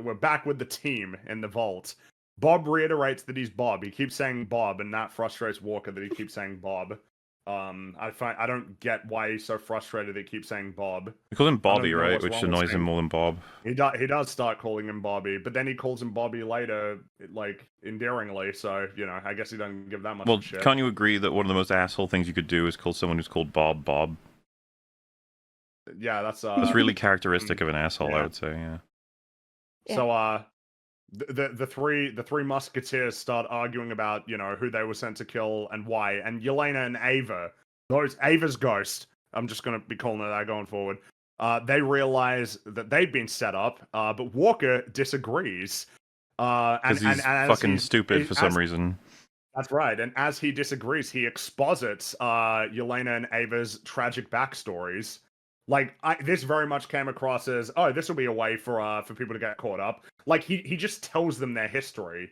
we're back with the team in the vault. Bob reiterates that he's Bob. He keeps saying Bob, and that frustrates Walker that he keeps saying Bob. I don't get why he's so frustrated that he keeps saying Bob. We call him Bobby, right? Which annoys him more than Bob. He does start calling him Bobby, but then he calls him Bobby later, like endearingly. So I guess he doesn't give that much. Well, shit. Can't you agree that one of the most asshole things you could do is call someone who's called Bob Bob? Yeah, that's really characteristic of an asshole, I would say. Yeah. So the three musketeers start arguing about who they were sent to kill and why, and Yelena and Ava, Ava's ghost, I'm just gonna be calling her that going forward, they realize that they've been set up, but Walker disagrees, because he's fucking stupid for some reason. That's right, and as he disagrees, he exposits Yelena and Ava's tragic backstories. Like, this very much came across as, oh, this will be a way for people to get caught up. Like, he just tells them their history.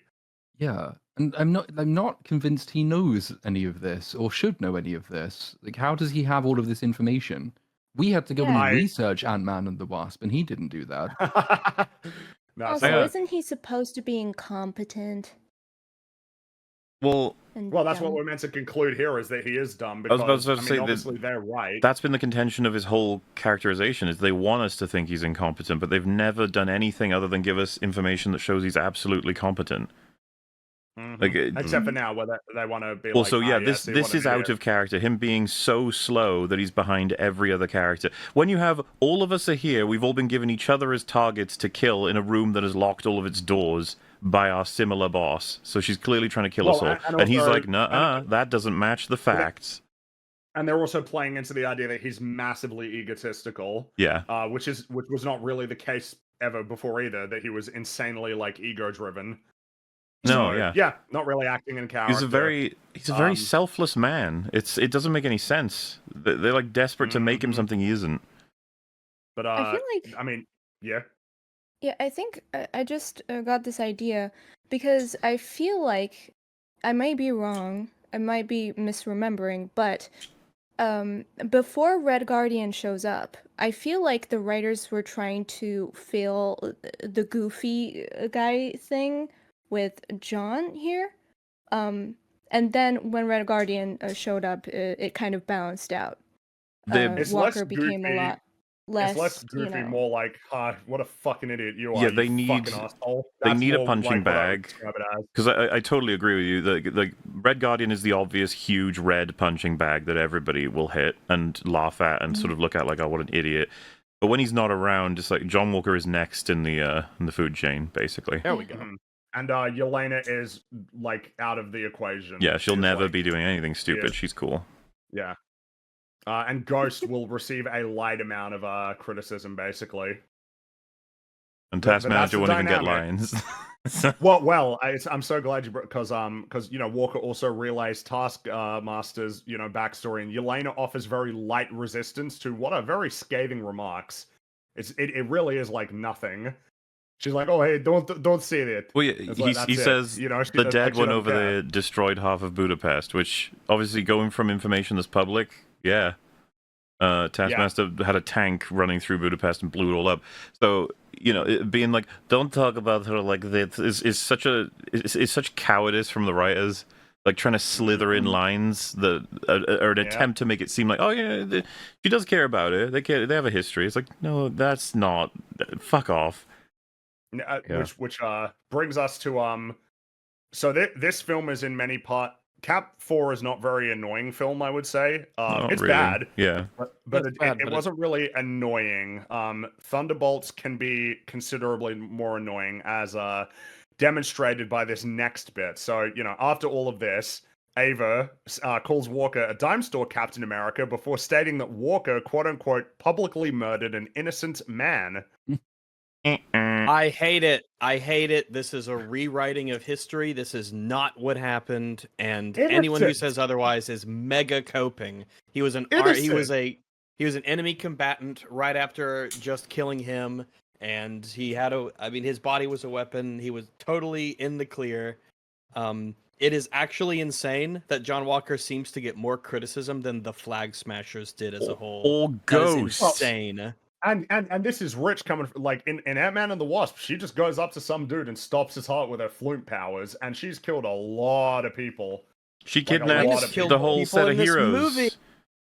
Yeah, and I'm not convinced he knows any of this or should know any of this. Like, how does he have all of this information? We had to go and research Ant-Man and the Wasp, and he didn't do that. Also, isn't he supposed to be incompetent? Well, that's what we're meant to conclude here, is that he is dumb. Because, I was about to say obviously they're right. That's been the contention of his whole characterization, is they want us to think he's incompetent, but they've never done anything other than give us information that shows he's absolutely competent. Mm-hmm. Like, except for now, where they want to be well, this is out of character. Him being so slow that he's behind every other character. When you have all of us are here, we've all been given each other as targets to kill in a room that has locked all of its doors by our similar boss. So she's clearly trying to kill us all. And he's like, nah, that doesn't match the facts. And they're also playing into the idea that he's massively egotistical. Yeah. Which was not really the case ever before either, that he was insanely, like, ego-driven. No, so, yeah, not really acting in character. He's a very selfless man. It doesn't make any sense. They're like desperate to make him something he isn't. But I feel like, I mean, yeah. Yeah, I think I just got this idea because I feel like I might be wrong. I might be misremembering, but before Red Guardian shows up, I feel like the writers were trying to fill the goofy guy thing with John here. And then when Red Guardian showed up, it kind of balanced out. Walker became a lot less. It's less goofy, more like, what a fucking idiot you are. Yeah, they need a punching bag. Because I totally agree with you. The Red Guardian is the obvious huge red punching bag that everybody will hit and laugh at and sort of look at like, oh, what an idiot. But when he's not around, just like John Walker is next in the food chain, basically. There we go. And Yelena is, like, out of the equation. Yeah, she'll never be doing anything stupid. She's cool. Yeah. And Ghost will receive a light amount of criticism, basically. And Taskmanager won't even get lines. well, I'm so glad you because Walker also relays Taskmaster's backstory, and Yelena offers very light resistance to what are very scathing remarks. It really is like nothing. She's like, oh, hey, don't say that. Well, yeah, he says the dead one over there destroyed half of Budapest, which obviously going from information that's public, Taskmaster had a tank running through Budapest and blew it all up. So, it being like, don't talk about her like this is such cowardice from the writers, like trying to slither in lines that are an attempt to make it seem like, oh yeah, she does care about it. They have a history. It's like, no, that's not. Fuck off. Which brings us to so this film is in many parts. Cap 4 is not very annoying film, I would say. It's really bad. Yeah. But it wasn't really annoying. Thunderbolts can be considerably more annoying, as demonstrated by this next bit. So, after all of this, Ava calls Walker a dime store Captain America before stating that Walker, quote-unquote, publicly murdered an innocent man. I hate it. This is a rewriting of history. This is not what happened, and anyone who says otherwise is mega coping. He was an enemy combatant right after just killing him, and he had his body was a weapon. He was totally in the clear. It is actually insane that John Walker seems to get more criticism than the Flag Smashers did as a whole. Or Ghost. That is insane. And this is rich coming like in Ant-Man and the Wasp. She just goes up to some dude and stops his heart with her flume powers, and she's killed a lot of people. She Like, a kidnapped lot of the whole people set in of this heroes. movie.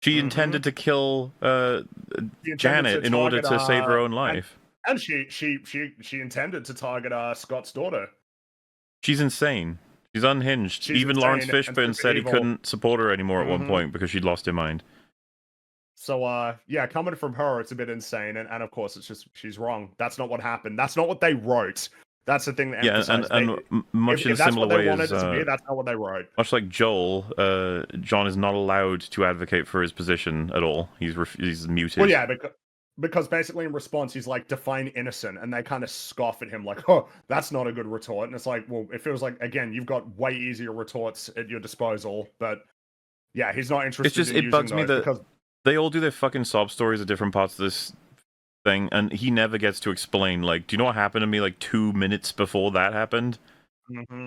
She intended to kill Janet in order to save her own life. And she intended to target Scott's daughter. She's insane. She's unhinged. She's Even Lawrence insane and Fishburne said he evil. couldn't support her anymore at one point because she'd lost her mind. So, yeah, coming from her, it's a bit insane. And of course, it's just, she's wrong. That's not what happened. That's not what they wrote. That's the thing that much in a similar way as... that's not what they wrote. Much like Joel, John is not allowed to advocate for his position at all. He's muted. Well, yeah, because basically in response, he's like, define innocent. And they kind of scoff at him like, oh, that's not a good retort. And it's like, well, it feels like, again, you've got way easier retorts at your disposal. But, yeah, he's not interested in using it bugs me that... because... They all do their fucking sob stories at different parts of this thing, and he never gets to explain, like, do you know what happened to me, like, 2 minutes before that happened?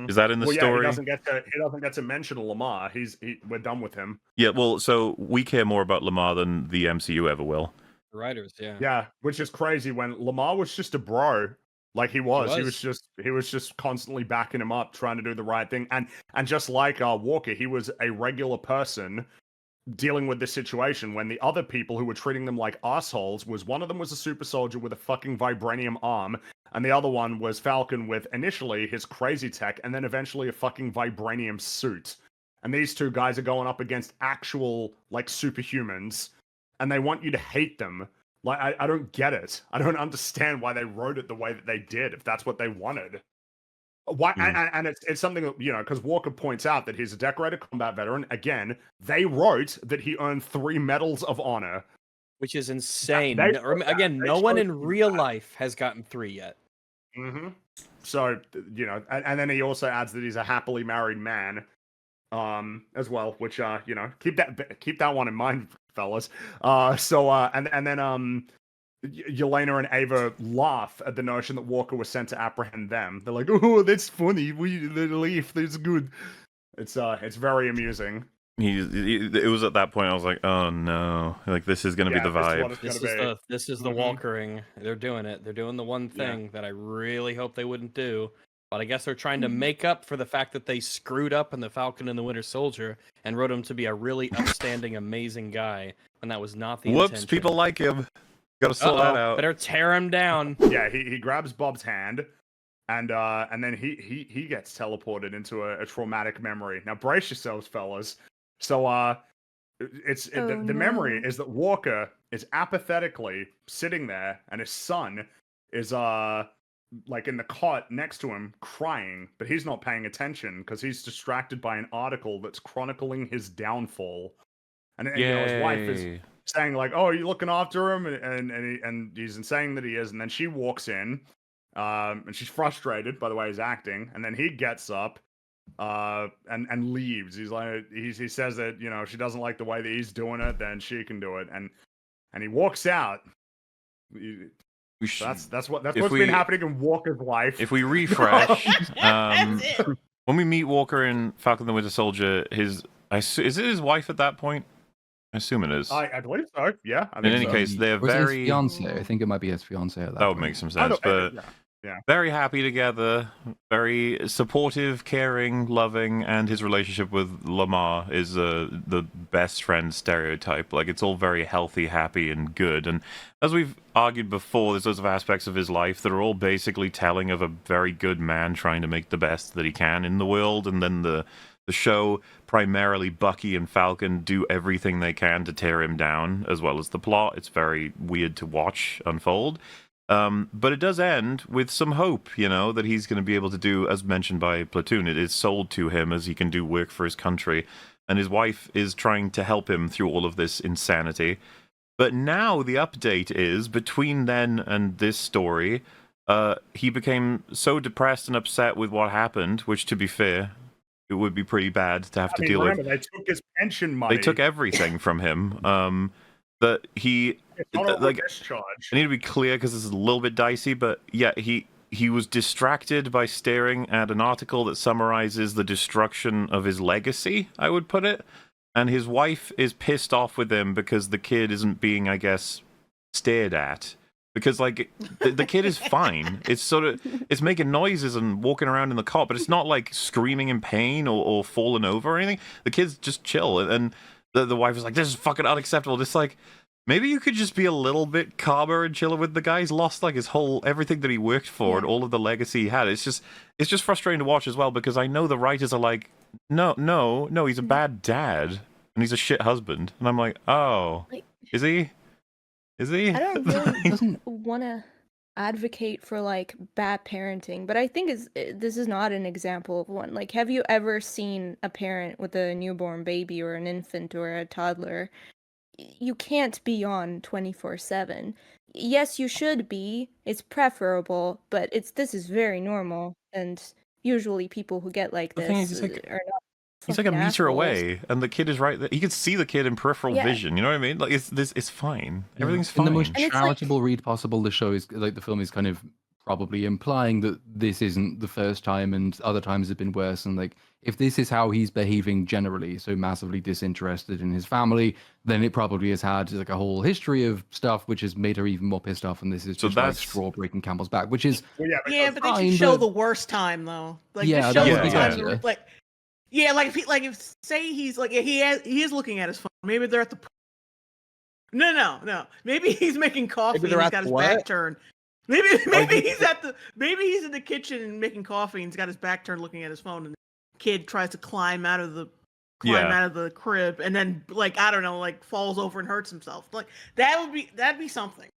Is that in the story? Yeah, he doesn't get to mention Lamar. We're done with him. Yeah, well, so we care more about Lamar than the MCU ever will. Writers, yeah. Yeah, which is crazy when Lamar was just a bro. Like he was just constantly backing him up, trying to do the right thing. And just like Walker, he was a regular person dealing with this situation when the other people who were treating them like assholes was one of them was a super soldier with a fucking vibranium arm, and the other one was Falcon with initially his crazy tech and then eventually a fucking vibranium suit. And these two guys are going up against actual like superhumans, and they want you to hate them. Like I don't get it. I don't understand why they wrote it the way that they did if that's what they wanted. Why? And it's something that, you know, because Walker points out that he's a decorated combat veteran. Again, they wrote that he earned 3 medals of honor, which is insane. No one in real life has gotten 3 yet. So, you know, and then he also adds that he's a happily married man, as well. Which, you know, keep that one in mind, fellas. And then Yelena and Ava laugh at the notion that Walker was sent to apprehend them. They're like, "Oh, that's funny. The leaf, that's good." It's very amusing. It was at that point I was like, "Oh no! Like this is gonna be the vibe." This is the Walkering. They're doing it. They're doing the one thing that I really hope they wouldn't do. But I guess they're trying to make up for the fact that they screwed up in the Falcon and the Winter Soldier and wrote him to be a really upstanding, amazing guy when that was not the intention. People like him. Gotta sort that out. Better tear him down. Yeah, he grabs Bob's hand, and then he gets teleported into a traumatic memory. Now brace yourselves, fellas. So the memory is that Walker is apathetically sitting there, and his son is like in the cot next to him crying, but he's not paying attention because he's distracted by an article that's chronicling his downfall, and you know, his wife is saying like, "Oh, are you looking after him?" And he's saying that he is, and then she walks in, and she's frustrated by the way he's acting, and then he gets up, and leaves. He's like, he says that, you know, if she doesn't like the way that he's doing it, then she can do it, and he walks out. That's what's been happening in Walker's life. If we refresh, when we meet Walker in Falcon and the Winter Soldier, is it his wife at that point? I assume it is. I believe so. Yeah. In any case, they're very his fiance. I think it might be his fiance at that. That would make some sense. But very happy together, very supportive, caring, loving, and his relationship with Lamar is the best friend stereotype. Like it's all very healthy, happy, and good. And as we've argued before, there's lots of aspects of his life that are all basically telling of a very good man trying to make the best that he can in the world, and then the show, primarily Bucky and Falcon, do everything they can to tear him down, as well as the plot. It's very weird to watch unfold. But it does end with some hope, you know, that he's going to be able to do, as mentioned by Platoon, it is sold to him as he can do work for his country. And his wife is trying to help him through all of this insanity. But now the update is, between then and this story, he became so depressed and upset with what happened, which, to be fair, it would be pretty bad to have to deal with. They took his pension money. They took everything from him. That he, like, I need to be clear because this is a little bit dicey, but yeah, he was distracted by staring at an article that summarizes the destruction of his legacy, I would put it. And his wife is pissed off with him because the kid isn't being, I guess, stared at. Because, like, the kid is fine. It's making noises and walking around in the cot, but it's not, like, screaming in pain or falling over or anything. The kid's just chill. And the wife is like, this is fucking unacceptable. It's like, maybe you could just be a little bit calmer and chiller with the guy. He's lost, like, his whole, everything that he worked for and all of the legacy he had. It's just frustrating to watch as well, because I know the writers are like, no, he's a bad dad. And he's a shit husband. And I'm like, oh, is he? Is he? I don't really want to advocate for like bad parenting, but I think this is not an example of one. Like, have you ever seen a parent with a newborn baby or an infant or a toddler? You can't be on 24/7. Yes, you should be. It's preferable, but this is very normal, and usually people who get like The thing is, this he's like- are not. He's like a fucking meter assholes. away, and the kid is right there. He can see the kid in peripheral vision. You know what I mean? Like, it's fine. Everything's fine. In the most And it's charitable read possible, the show is like the film is kind of probably implying that this isn't the first time, and other times have been worse. And like, if this is how he's behaving generally, so massively disinterested in his family, then it probably has had like a whole history of stuff which has made her even more pissed off. And this is just like straw breaking camel's back, which is but they should show the worst time though. Like, just show the time. Like. Yeah, like if say he's like he is looking at his phone. Maybe they're at the. No. Maybe he's making coffee. And he's got his back turned. Maybe he's in the kitchen and making coffee and he's got his back turned, looking at his phone. And the kid tries to climb out of the crib and then like I don't know, like falls over and hurts himself. Like that'd be something.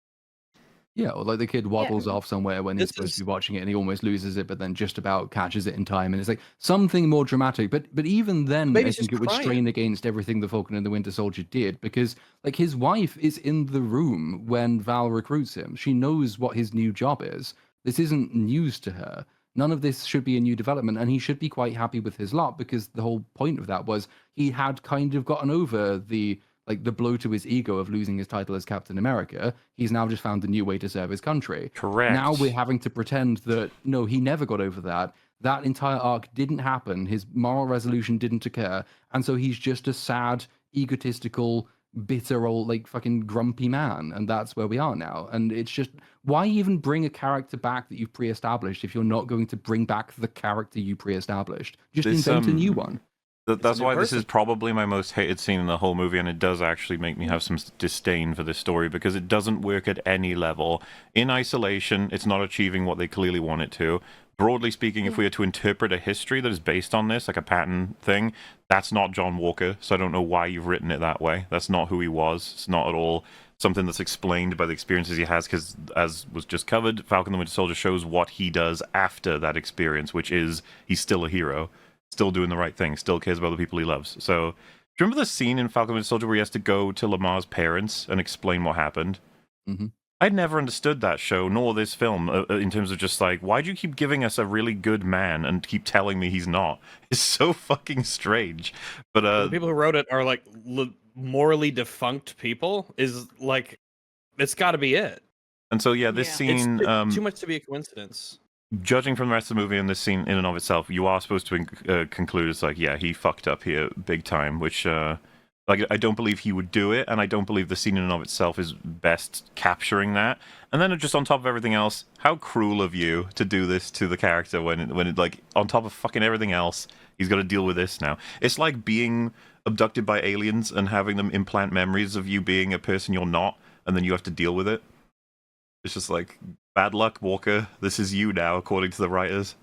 Yeah, or like the kid waddles off somewhere when he's supposed to be watching it and he almost loses it, but then just about catches it in time. And it's like something more dramatic. But even then, I think it would strain against everything the Falcon and the Winter Soldier did, because like his wife is in the room when Val recruits him. She knows what his new job is. This isn't news to her. None of this should be a new development, and he should be quite happy with his lot, because the whole point of that was he had kind of gotten over the blow to his ego of losing his title as Captain America. He's now just found a new way to serve his country. Correct. Now we're having to pretend that, no, he never got over that. That entire arc didn't happen. His moral resolution didn't occur. And so he's just a sad, egotistical, bitter old, like, fucking grumpy man. And that's where we are now. And it's just, why even bring a character back that you've pre-established if you're not going to bring back the character you pre-established? Just invent a new one. That's why this is probably my most hated scene in the whole movie, and it does actually make me have some disdain for this story, because it doesn't work at any level. In isolation, it's not achieving what they clearly want it to. Broadly speaking, if we are to interpret a history that is based on this, like a pattern thing, that's not John Walker, so I don't know why you've written it that way. That's not who he was. It's not at all something that's explained by the experiences he has, because, as was just covered, Falcon the Winter Soldier shows what he does after that experience, which is he's still a hero. Still doing the right thing, still cares about the people he loves. So, do you remember the scene in Falcon and Winter Soldier where he has to go to Lamar's parents and explain what happened? Mm-hmm. I'd never understood that show, nor this film, in terms of just like, why'd you keep giving us a really good man and keep telling me he's not? It's so fucking strange. But the people who wrote it are like morally defunct people. Is like, it's got to be it. And so this scene, it's too much to be a coincidence. Judging from the rest of the movie and this scene in and of itself, you are supposed to conclude it's like, yeah, he fucked up here big time, which, like, I don't believe he would do it, and I don't believe the scene in and of itself is best capturing that. And then just on top of everything else, how cruel of you to do this to the character when it like, on top of fucking everything else, he's got to deal with this now. It's like being abducted by aliens and having them implant memories of you being a person you're not, and then you have to deal with it. It's just like, bad luck, Walker. This is you now, according to the writers.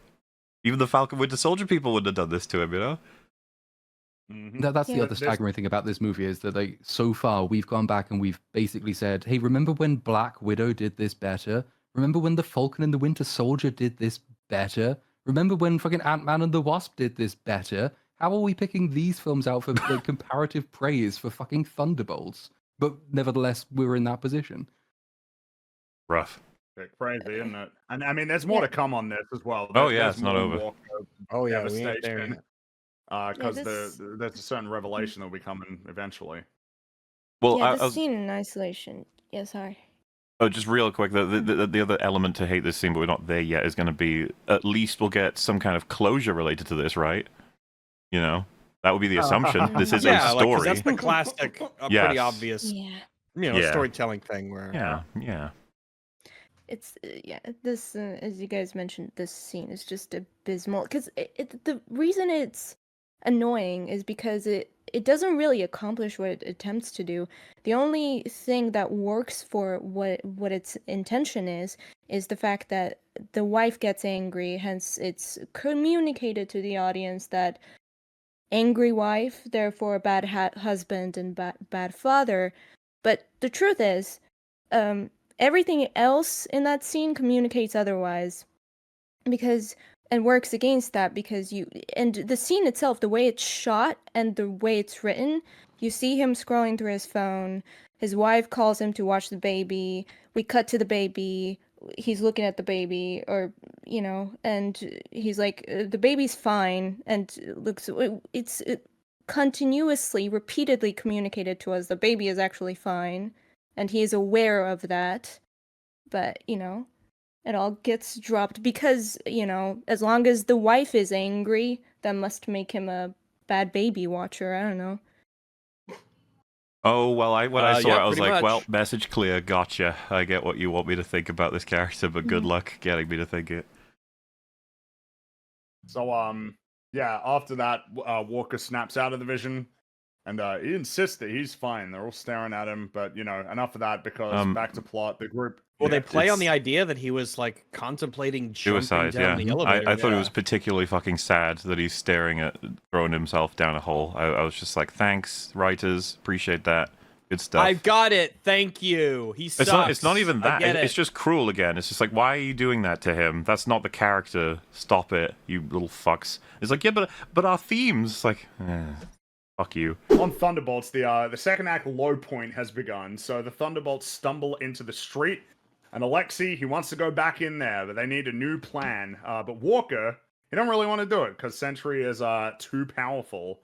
Even the Falcon Winter Soldier people wouldn't have done this to him, you know? Mm-hmm. That's the other staggering thing about this movie, is that like so far we've gone back and we've basically said, hey, remember when Black Widow did this better? Remember when the Falcon and the Winter Soldier did this better? Remember when fucking Ant-Man and the Wasp did this better? How are we picking these films out for like, comparative praise for fucking Thunderbolts? But nevertheless, we're in that position. Rough. Crazy, isn't it? And I mean, there's more to come on this as well. It's not over. We ain't there yet. Because there's a certain revelation that will be coming eventually. Well, the scene in isolation. Yeah, sorry. Oh, just real quick, the other element to hate this scene, but we're not there yet, is going to be, at least we'll get some kind of closure related to this, right? You know? That would be the assumption. This is a story. That's the classic, pretty obvious. Yeah. storytelling thing where yeah. It's this as you guys mentioned, this scene is just abysmal because the reason it's annoying is because it doesn't really accomplish what it attempts to do. The only thing that works for what its intention is the fact that the wife gets angry, hence it's communicated to the audience that angry wife, therefore bad husband and bad father. But the truth is, everything else in that scene communicates otherwise, because and works against that because the scene itself, the way it's shot and the way it's written, you see him scrolling through his phone. His wife calls him to watch the baby. We cut to the baby. He's looking at the baby, or and he's like, the baby's fine, and looks. It's continuously, repeatedly communicated to us the baby is actually fine, and he is aware of that. But it all gets dropped because as long as the wife is angry, that must make him a bad baby watcher. I don't know. Oh, well, I saw it, I was like, much. well, message clear, gotcha. I get what you want me to think about this character, but good luck getting me to think it. So, after that, Walker snaps out of the vision, and he insists that he's fine. They're all staring at him, but, enough of that, because back to plot, the group... Well, they play on the idea that he was, like, contemplating suicide, jumping down the elevator. I thought it was particularly fucking sad that he's staring at throwing himself down a hole. I was just like, thanks, writers, appreciate that. Good stuff. I've got it. Thank you. He sucks. It's not even that. It's just cruel again. It's just like, why are you doing that to him? That's not the character. Stop it, you little fucks. It's like, yeah, but our themes, like, fuck you. On Thunderbolts, the second act low point has begun. So the Thunderbolts stumble into the street, and Alexei, he wants to go back in there, but they need a new plan. But Walker, he don't really want to do it because Sentry is too powerful.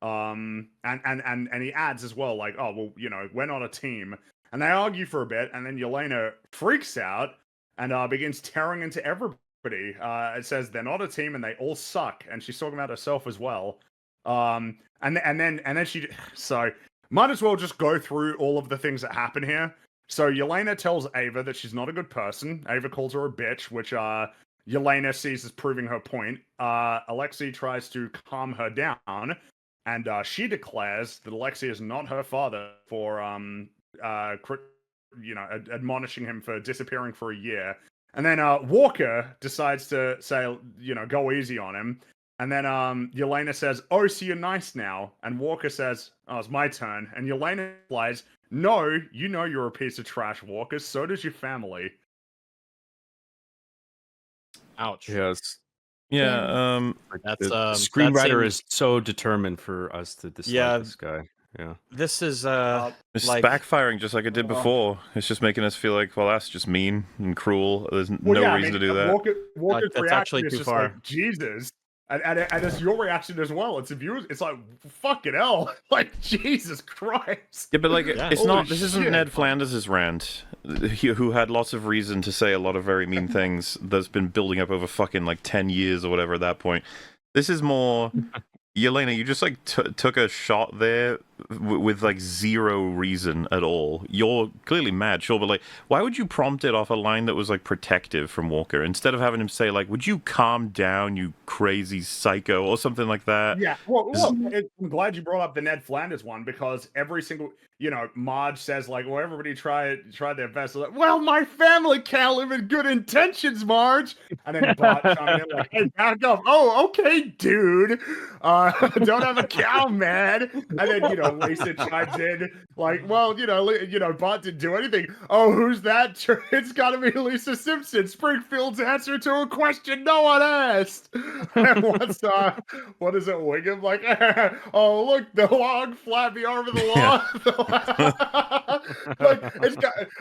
And he adds as well, like, oh, well, we're not a team. And they argue for a bit, and then Yelena freaks out and begins tearing into everybody. It says they're not a team and they all suck, and she's talking about herself as well. And then she, so might as well just go through all of the things that happen here. So Yelena tells Ava that she's not a good person. Ava calls her a bitch, which Yelena sees as proving her point. Alexei tries to calm her down. And she declares that Alexei is not her father for, admonishing him for disappearing for a year. And then Walker decides to say, go easy on him. And then Yelena says, oh, so you're nice now. And Walker says, oh, it's my turn. And Yelena replies, no, you're a piece of trash, Walker. So does your family. Ouch. Yes. Yeah, that's the screenwriter is so determined for us to dislike this guy. Yeah, this is it's backfiring just like it did before. It's just making us feel like, well, that's just mean and cruel. There's no reason to do that. Walker's that's reaction actually is too just far. like, Jesus. And it's your reaction as well. It's like, fucking hell. Like, Jesus Christ. Yeah, but like, it's not, this isn't Ned Flanders' rant, who had lots of reason to say a lot of very mean things that's been building up over fucking like 10 years or whatever at that point. This is more, Yelena, you just like took a shot there with like zero reason at all. You're clearly mad, sure, but like, why would you prompt it off a line that was like protective from Walker instead of having him say like, would you calm down, you crazy psycho, or something like that? Yeah, well, I'm glad you brought up the Ned Flanders one, because every single, Marge says like, well, everybody tried their best. Like, well, my family can't live in good intentions, Marge. And then Bart chiming in like, hey, back up. Oh, okay, dude. Don't have a cow, man. And then, Lisa chimes in like, well, Bart didn't do anything. Oh, who's that? It's got to be Lisa Simpson, Springfield's answer to a question no one asked. And once, what is it, Wiggum? Like, oh, look, the long, flabby arm of the law. Like,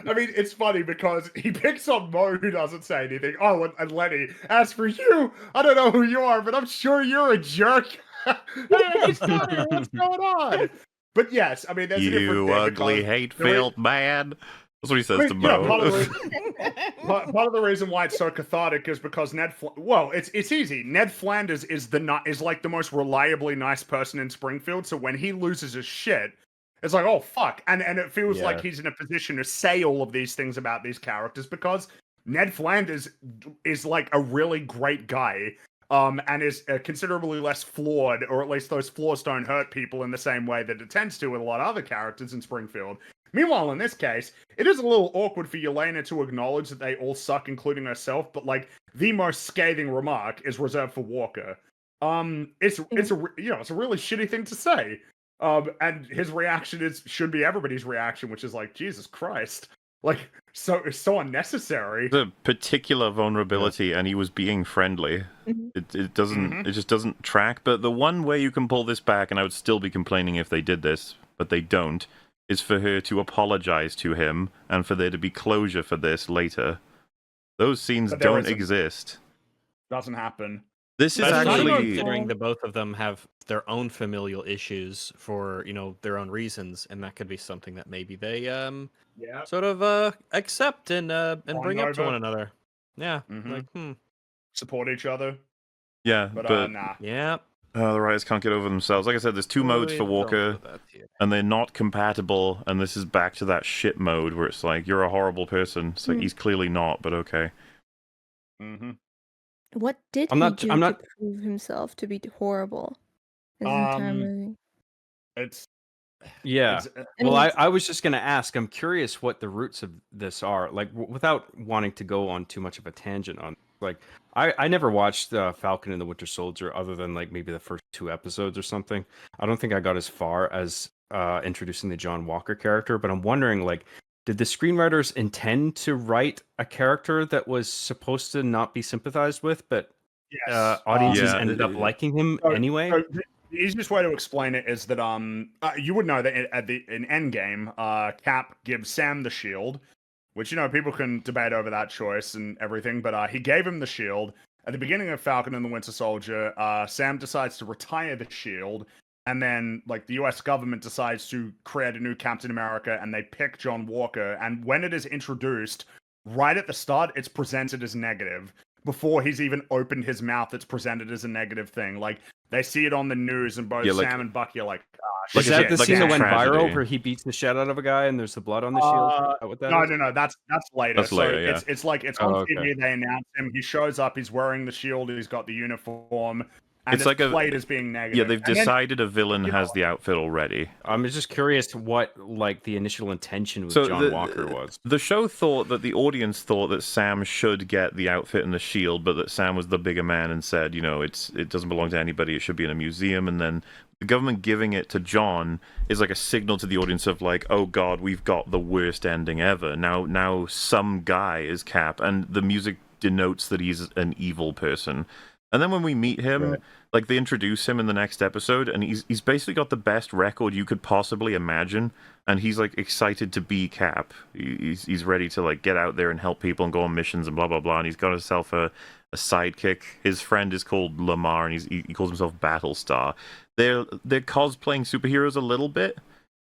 it's funny because he picks on Mo, who doesn't say anything. Oh, and Lenny, as for you, I don't know who you are, but I'm sure you're a jerk. Hey, funny. What's going on? But yes, there's a different thing. You ugly, hate-filled man. That's what he says to Mo. Part of the reason why it's so cathartic is because it's easy. Ned Flanders is like the most reliably nice person in Springfield. So when he loses his shit, It's like, oh fuck, and it feels like he's in a position to say all of these things about these characters because Ned Flanders is like a really great guy, and is considerably less flawed, or at least those flaws don't hurt people in the same way that it tends to with a lot of other characters in Springfield. Meanwhile, in this case, it is a little awkward for Yelena to acknowledge that they all suck, including herself, but like the most scathing remark is reserved for Walker. It's a it's a really shitty thing to say. And his reaction should be everybody's reaction, which is like, Jesus Christ. Like, it's so unnecessary. The particular vulnerability, and he was being friendly. It doesn't it just doesn't track. But the one way you can pull this back, and I would still be complaining if they did this, but they don't, is for her to apologize to him and for there to be closure for this later. Those scenes don't exist. Doesn't happen. This is actually considering the both of them have their own familial issues for, their own reasons, and that could be something that maybe they sort of accept and bring up to one another. Yeah. Like support each other. Yeah, but nah. Yeah. The writers can't get over themselves. Like I said, there's two modes for Walker, and they're not compatible, and this is back to that shit mode where it's like, you're a horrible person. It's like, he's clearly not, but okay. What did he do to prove himself to be horrible? His entire movie. Well, I was just going to ask, I'm curious what the roots of this are, like, without wanting to go on too much of a tangent on, like, I never watched Falcon and the Winter Soldier other than, like, maybe the first 2 episodes or something. I don't think I got as far as introducing the John Walker character, but I'm wondering, like, did the screenwriters intend to write a character that was supposed to not be sympathized with, but audiences ended up liking him anyway? So the easiest way to explain it is that you would know that in Endgame, Cap gives Sam the shield, which people can debate over that choice and everything, but he gave him the shield. At the beginning of Falcon and the Winter Soldier, Sam decides to retire the shield. And then, like, the US government decides to create a new Captain America, and they pick John Walker. And when it is introduced, right at the start, it's presented as negative. Before he's even opened his mouth, it's presented as a negative thing. Like, they see it on the news, and both Sam and Bucky are like, is that the scene that went viral where he beats the shit out of a guy and there's the blood on the shield? No, that's later. That's later, it's like, it's on TV, they announce him, he shows up, he's wearing the shield, he's got the uniform. And it's like played as being negative. Yeah, they've decided a villain has the outfit already. I'm just curious what, like, the initial intention with John Walker was. The show thought that the audience thought that Sam should get the outfit and the shield, but that Sam was the bigger man and said, it doesn't belong to anybody, it should be in a museum. And then the government giving it to John is like a signal to the audience of like, oh god, we've got the worst ending ever. Now some guy is Cap, and the music denotes that he's an evil person. And then when we meet him, like, they introduce him in the next episode, and he's basically got the best record you could possibly imagine, and he's, like, excited to be Cap. He's ready to, like, get out there and help people and go on missions and blah, blah, blah, and he's got himself a sidekick. His friend is called Lamar, and he calls himself Battlestar. They're cosplaying superheroes a little bit,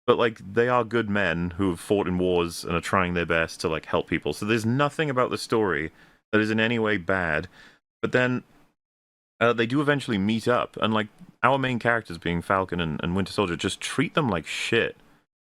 but, like, they are good men who have fought in wars and are trying their best to, like, help people. So there's nothing about the story that is in any way bad. But then they do eventually meet up, and like our main characters, being Falcon and Winter Soldier, just treat them like shit.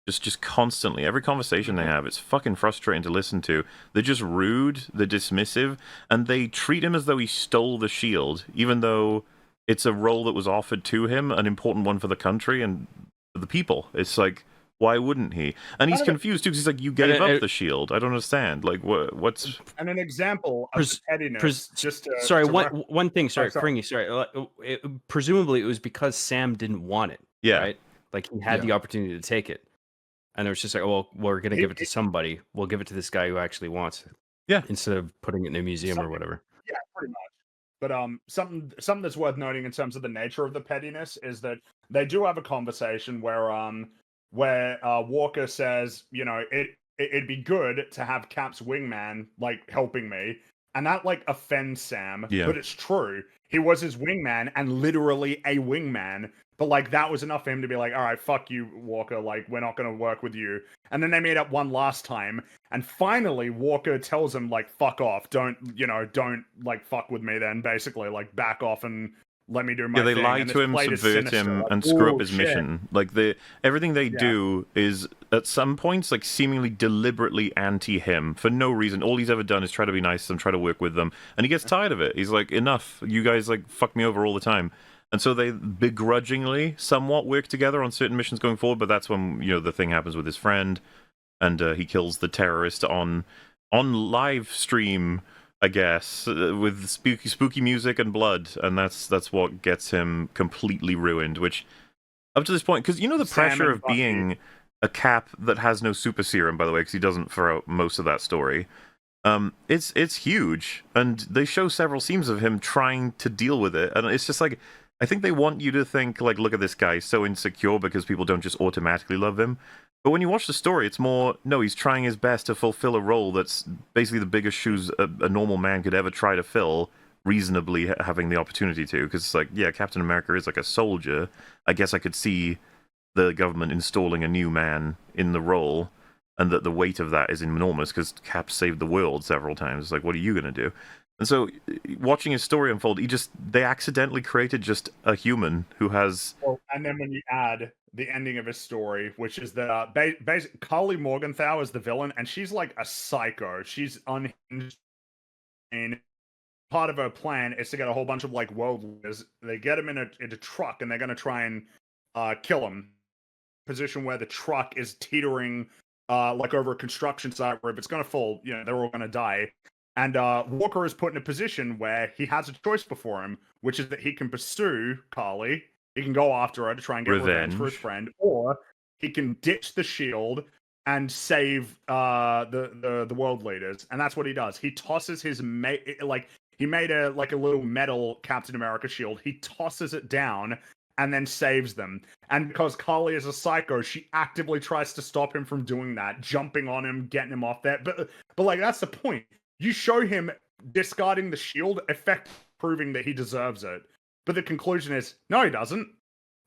Just constantly. Every conversation they have, it's fucking frustrating to listen to. They're just rude, they're dismissive, and they treat him as though he stole the shield, even though it's a role that was offered to him, an important one for the country and for the people. It's like, why wouldn't he? And he's confused too, because he's like, you gave up the shield. I don't understand. Like, what's... And an example of pettiness. One thing. Sorry, Fringy. Sorry. Presumably, it was because Sam didn't want it. Yeah. Right? Like, he had the opportunity to take it. And it was just like, oh, well, we're going to give it to somebody. We'll give it to this guy who actually wants it. Yeah. Instead of putting it in a museum or whatever. Yeah, pretty much. But something that's worth noting in terms of the nature of the pettiness is that they do have a conversation where Walker says, it'd be good to have Cap's wingman, like, helping me. And that, like, offends Sam. Yeah. But it's true. He was his wingman, and literally a wingman. But, like, that was enough for him to be like, all right, fuck you, Walker. Like, we're not going to work with you. And then they meet up one last time. And finally, Walker tells him, like, fuck off. Don't, like, fuck with me then, basically. Like, back off and let me do my Yeah, they thing. lie And to this him, plate is subvert sinister, him, like, and screw up his shit. mission. Like everything they do is at some points like seemingly deliberately anti him for no reason. All he's ever done is try to be nice to them, try to work with them, and he gets tired of it. He's like, enough. You guys like fuck me over all the time. And so they begrudgingly somewhat work together on certain missions going forward, but that's when, you know, the thing happens with his friend, and he kills the terrorist on live stream, I guess, with spooky music and blood, and that's what gets him completely ruined, which, up to this point, because you know the pressure of being a Cap that has no super serum, by the way, because he doesn't throughout most of that story, it's huge, and they show several scenes of him trying to deal with it, and it's just like, I think they want you to think, like, look at this guy, so insecure because people don't just automatically love him. But when you watch the story, it's more, no, he's trying his best to fulfill a role that's basically the biggest shoes a normal man could ever try to fill, reasonably having the opportunity to. Because it's like, yeah, Captain America is like a soldier. I guess I could see the government installing a new man in the role, and that the weight of that is enormous because Cap saved the world several times. It's like, what are you going to do? And so, watching his story unfold, they accidentally created just a human who has... Well, and then when you add the ending of his story, which is that basically Carly Morgenthau is the villain, and she's like a psycho. She's unhinged. And part of her plan is to get a whole bunch of like world leaders. They get him in a truck, and they're going to try and kill him. Position where the truck is teetering like over a construction site, where if it's going to fall, you know, they're all going to die. And Walker is put in a position where he has a choice before him, which is that he can pursue Carly, he can go after her to try and get revenge for his friend, or he can ditch the shield and save the world leaders. And that's what he does. He tosses his he made a little metal Captain America shield. He tosses it down and then saves them. And because Carly is a psycho, she actively tries to stop him from doing that, jumping on him, getting him off there. But like, that's the point. You show him discarding the shield, proving that he deserves it. But the conclusion is, no, he doesn't.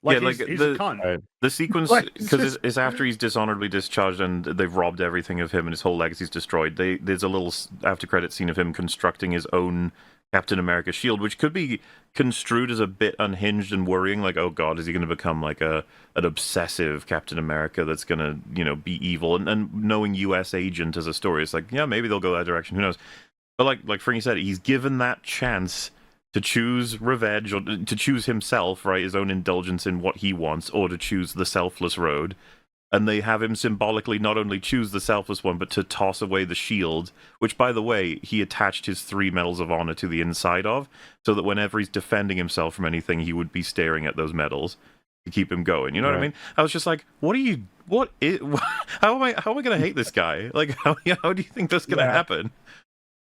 Like, he's a cunt. The sequence, because it's after he's dishonorably discharged and they've robbed everything of him and his whole legacy's destroyed, there's a little after-credit scene of him constructing his own Captain America shield, which could be construed as a bit unhinged and worrying, like, oh god, is he going to become like an obsessive Captain America that's going to, you know, be evil? And knowing U.S. agent as a story, it's like, yeah, maybe they'll go that direction, who knows? But like Frankie said, he's given that chance to choose revenge, or to choose himself, right, his own indulgence in what he wants, or to choose the selfless road. And they have him symbolically not only choose the selfless one, but to toss away the shield, which, by the way, he attached his 3 medals of honor to the inside of, so that whenever he's defending himself from anything, he would be staring at those medals to keep him going. You know what I mean? I was just like, how am I going to hate this guy? Like, how do you think that's going to happen?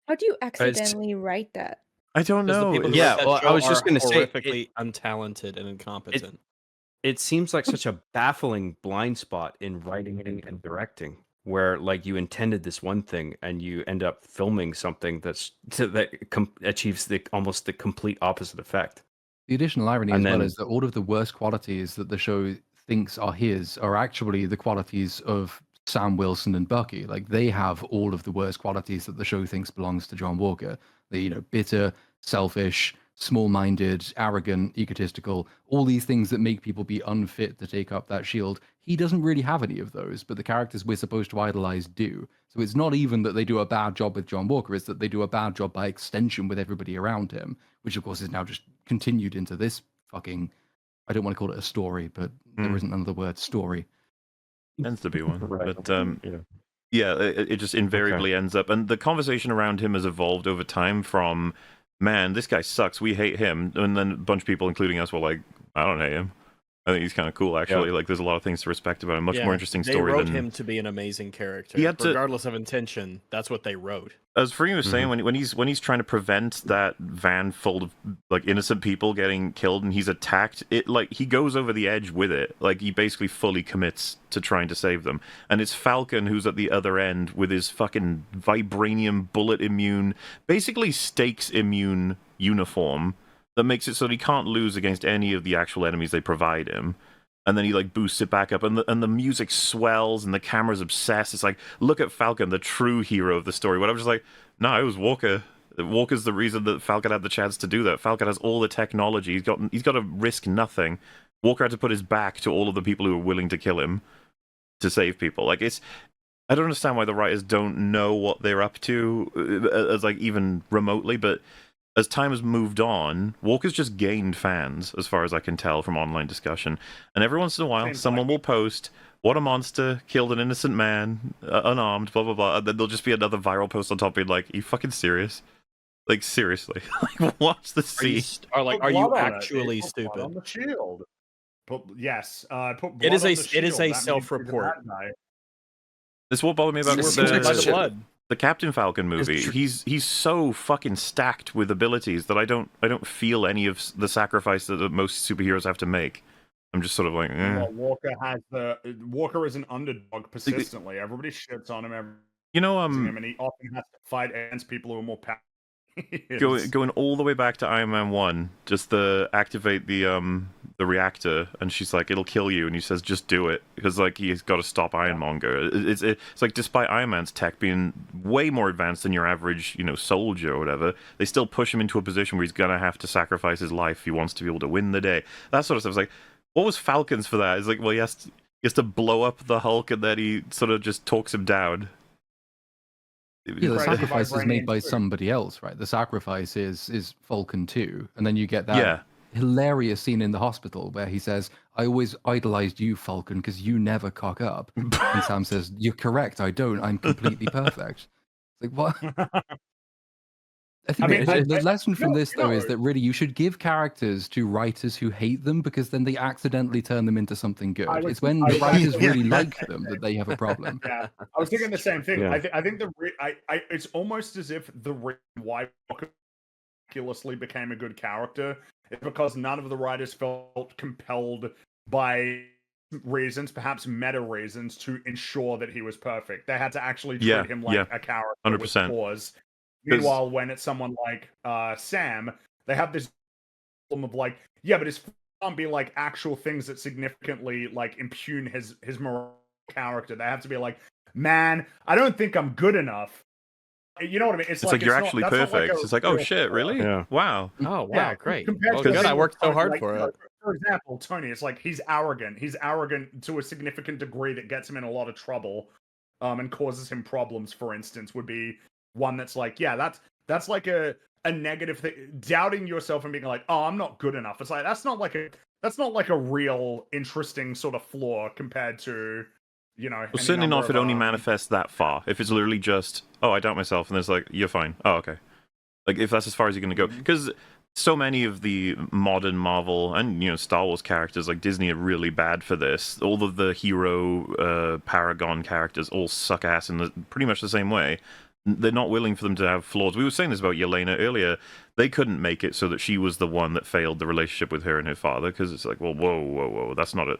How do you accidentally write that? I don't know. I was just going to say, horrifically untalented and incompetent. It seems like such a baffling blind spot in writing and directing, where like you intended this one thing and you end up filming something that achieves almost the complete opposite effect. The additional irony as well is that all of the worst qualities that the show thinks are his are actually the qualities of Sam Wilson and Bucky. Like, they have all of the worst qualities that the show thinks belongs to John Walker. They're, you know, bitter, selfish, small-minded, arrogant, egotistical, all these things that make people be unfit to take up that shield. He doesn't really have any of those, but the characters we're supposed to idolize do. So it's not even that they do a bad job with John Walker, it's that they do a bad job by extension with everybody around him, which of course is now just continued into this fucking, I don't want to call it a story, but there isn't another word, story. Tends to be one. But it just invariably ends up, and the conversation around him has evolved over time from, man, this guy sucks, we hate him, and then a bunch of people, including us, were like, I don't hate him. I think he's kind of cool, actually. Yeah. Like, there's a lot of things to respect about him. Much more interesting story than... They wrote him to be an amazing character. Regardless of intention, that's what they wrote. As Freeman was saying, when he's trying to prevent that van full of like innocent people getting killed and he's attacked, it like he goes over the edge with it. Like, he basically fully commits to trying to save them. And it's Falcon who's at the other end with his fucking vibranium bullet immune, basically stakes immune uniform that makes it so that he can't lose against any of the actual enemies they provide him. And then he like boosts it back up, and the music swells, and the camera's obsessed. It's like, look at Falcon, the true hero of the story. But I'm just like, no, it was Walker. Walker's the reason that Falcon had the chance to do that. Falcon has all the technology. He's got to risk nothing. Walker had to put his back to all of the people who were willing to kill him to save people. Like, I don't understand why the writers don't know what they're up to, as like even remotely, but as time has moved on, Walker's just gained fans, as far as I can tell from online discussion. And every once in a while, someone will post, "What a monster, killed an innocent man, unarmed, blah, blah, blah." And then there'll just be another viral post on top being like, "Are you fucking serious? Like, seriously? Like, what's the scene?" Are you actually stupid? On the shield. Yes. Put It is a self-report. This is what bothered me about the Captain Falcon movie. He's so fucking stacked with abilities that I don't feel any of the sacrifice that most superheroes have to make. I'm just sort of like, eh. Well, Walker is an underdog persistently. Everybody shits on him. And he often has to fight against people who are more powerful. Going all the way back to Iron Man 1, just to activate the reactor, and she's like, "It'll kill you," and he says, "Just do it," because like he's got to stop Ironmonger. It's like, despite Iron Man's tech being way more advanced than your average, soldier or whatever, they still push him into a position where he's gonna have to sacrifice his life if he wants to be able to win the day. That sort of stuff. It's like, what was Falcon's for that? It's like, well, he has to blow up the Hulk, and then he sort of just talks him down. Yeah, the sacrifice is made by somebody else, right? The sacrifice is Falcon 2, and then you get that hilarious scene in the hospital where he says, "I always idolized you, Falcon, because you never cock up." And Sam says, "You're correct, I don't. I'm completely perfect." It's like, what? I think the lesson from this, though, is that really you should give characters to writers who hate them, because then they accidentally turn them into something good. It's when the writers really like them that they have a problem. Yeah, I was thinking the same thing. Yeah. I think it's almost as if the reason why Walker miraculously became a good character is because none of the writers felt compelled by reasons, perhaps meta reasons, to ensure that he was perfect. They had to actually treat him like a character 100%. with flaws. Meanwhile, when it's someone like Sam, they have this problem of like, but his can't be like actual things that significantly like impugn his moral character. They have to be like, "Man, I don't think I'm good enough." You know what I mean? It's like, you're actually perfect. It's like, oh shit, really? Yeah. Wow. Oh wow, great. Well, good. I worked so hard for it. For example, Tony, it's like he's arrogant. He's arrogant to a significant degree that gets him in a lot of trouble, and causes him problems. For instance, would be one that's like, that's like a negative thing. Doubting yourself and being like, "Oh, I'm not good enough." It's like that's not like a real interesting sort of flaw compared to, Well, certainly not if it only manifests that far. If it's literally just, "Oh, I doubt myself," and it's like, "You're fine." Oh, okay. Like, if that's as far as you're gonna go, because so many of the modern Marvel and Star Wars characters, like Disney, are really bad for this. All of the hero paragon characters all suck ass in pretty much the same way. They're not willing for them to have flaws. We were saying this about Yelena earlier. They couldn't make it so that she was the one that failed the relationship with her and her father, because it's like, well, whoa, that's not it.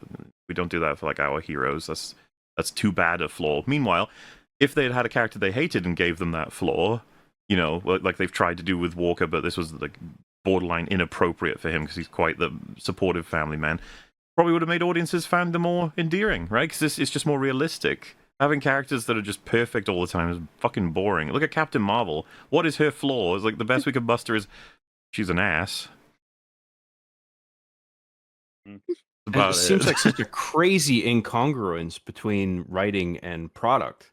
We don't do that for like our heroes. That's too bad a flaw. Meanwhile, if they had a character they hated and gave them that flaw, like they've tried to do with Walker, but this was like borderline inappropriate for him because he's quite the supportive family man, probably would have made audiences find them more endearing, right? Because it's just more realistic. Having characters that are just perfect all the time is fucking boring. Look at Captain Marvel. What is her flaw? It's like the best we could bust her is she's an ass. It seems like such a crazy incongruence between writing and product,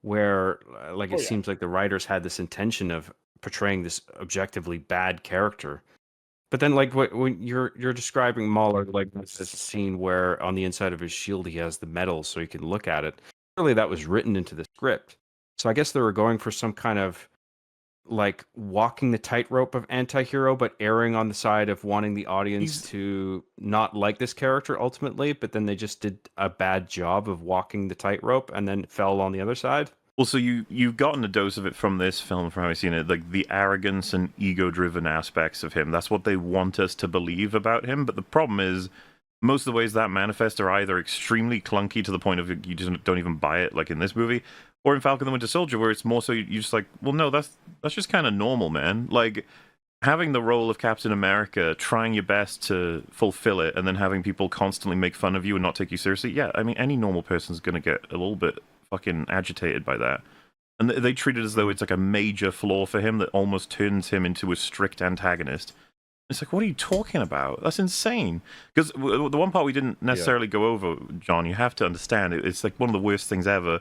where it seems like the writers had this intention of portraying this objectively bad character. But then, like, when you're describing Mahler, like this scene where on the inside of his shield he has the metal so he can look at it. Really, that was written into the script. So I guess they were going for some kind of like walking the tightrope of anti-hero, but erring on the side of wanting the audience to not like this character ultimately. But then they just did a bad job of walking the tightrope and then fell on the other side. Well, so you've gotten a dose of it from this film, from how I've seen it, like the arrogance and ego-driven aspects of him. That's what they want us to believe about him. But the problem is, most of the ways that manifest are either extremely clunky to the point of you just don't even buy it, like in this movie, or in Falcon the Winter Soldier, where it's more so you're just like, well, no, that's just kind of normal, man. Like, having the role of Captain America, trying your best to fulfill it, and then having people constantly make fun of you and not take you seriously, yeah, I mean, any normal person's going to get a little bit fucking agitated by that. And they treat it as though it's like a major flaw for him that almost turns him into a strict antagonist. It's like, what are you talking about? That's insane. Because the one part we didn't necessarily go over, John, you have to understand, it's like one of the worst things ever.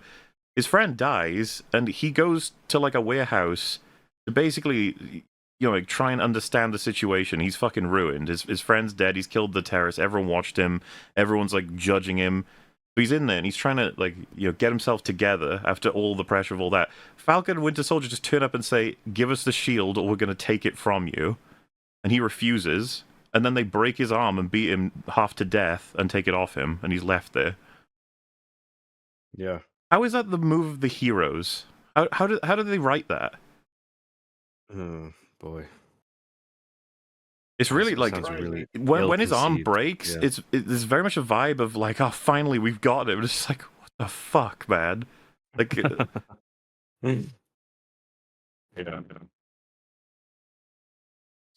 His friend dies, and he goes to like a warehouse to basically, like try and understand the situation. He's fucking ruined. His friend's dead. He's killed the terrorist. Everyone watched him. Everyone's like judging him. But he's in there and he's trying to like get himself together after all the pressure of all that. Falcon and Winter Soldier just turn up and say, "Give us the shield, or we're going to take it from you." And he refuses. And then they break his arm and beat him half to death and take it off him, and he's left there. Yeah. How is that the move of the heroes? How did they write that? Oh boy. It's really like really when his arm breaks, yeah. it's very much a vibe of like, oh, finally we've got it. It's just like, what the fuck, man? Like, yeah.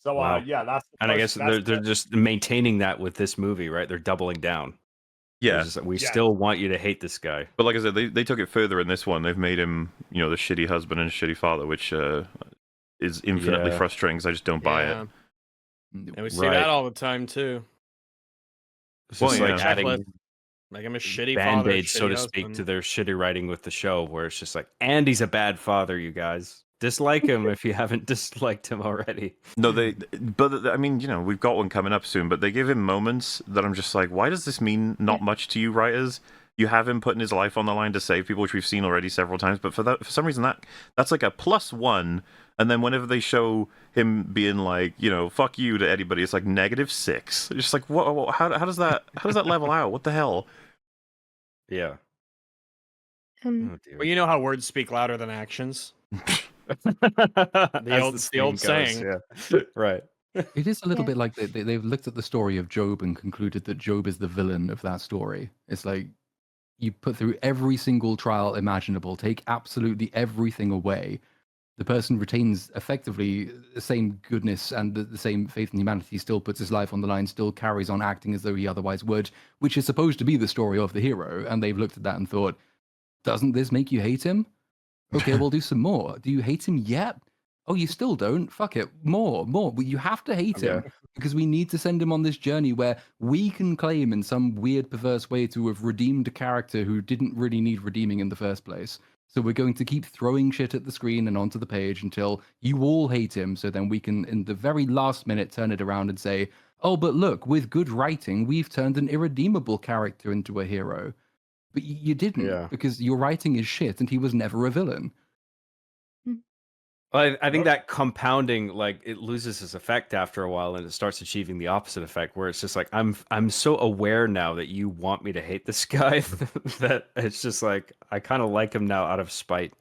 So wow. that's and I guess they're just maintaining that with this movie, right? They're doubling down. Yeah, we still want you to hate this guy. But like I said, they took it further in this one. They've made him, the shitty husband and shitty father, which is infinitely frustrating because I just don't buy it. And we see that all the time too. It's just like adding make him a shitty band-aids, father, so to husband. speak, to their shitty writing with the show, where it's just like, and he's a bad father, you guys. Dislike him if you haven't disliked him already. No, but I mean, we've got one coming up soon, but they give him moments that I'm just like, why does this mean not much to you, writers? You have him putting his life on the line to save people, which we've seen already several times, but for some reason that's like a +1, and then whenever they show him being like, fuck you to anybody, it's like -6. It's just like, what? How does that level out? What the hell? Yeah. Well, you know how words speak louder than actions. the old saying. Yeah. Right. It is a little bit like they've looked at the story of Job and concluded that Job is the villain of that story. It's like you put through every single trial imaginable, take absolutely everything away. The person retains effectively the same goodness and the same faith in humanity, still puts his life on the line, still carries on acting as though he otherwise would, which is supposed to be the story of the hero. And they've looked at that and thought, doesn't this make you hate him? Okay, we'll do some more. Do you hate him yet? Oh, you still don't? Fuck it. More. But you have to hate him because we need to send him on this journey where we can claim in some weird, perverse way to have redeemed a character who didn't really need redeeming in the first place. So we're going to keep throwing shit at the screen and onto the page until you all hate him. So then we can, in the very last minute, turn it around and say, oh, but look, with good writing, we've turned an irredeemable character into a hero. But you didn't, because your writing is shit and he was never a villain. Well, I think that compounding, like, it loses its effect after a while, and it starts achieving the opposite effect, where it's just like, I'm so aware now that you want me to hate this guy that it's just like, I kind of like him now out of spite.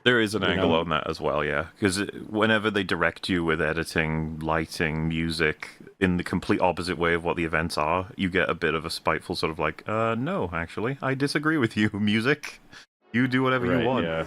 There is an angle on that as well, yeah. Because whenever they direct you with editing, lighting, music, in the complete opposite way of what the events are, you get a bit of a spiteful sort of like, no, actually, I disagree with you, music. You do whatever you want. Yeah.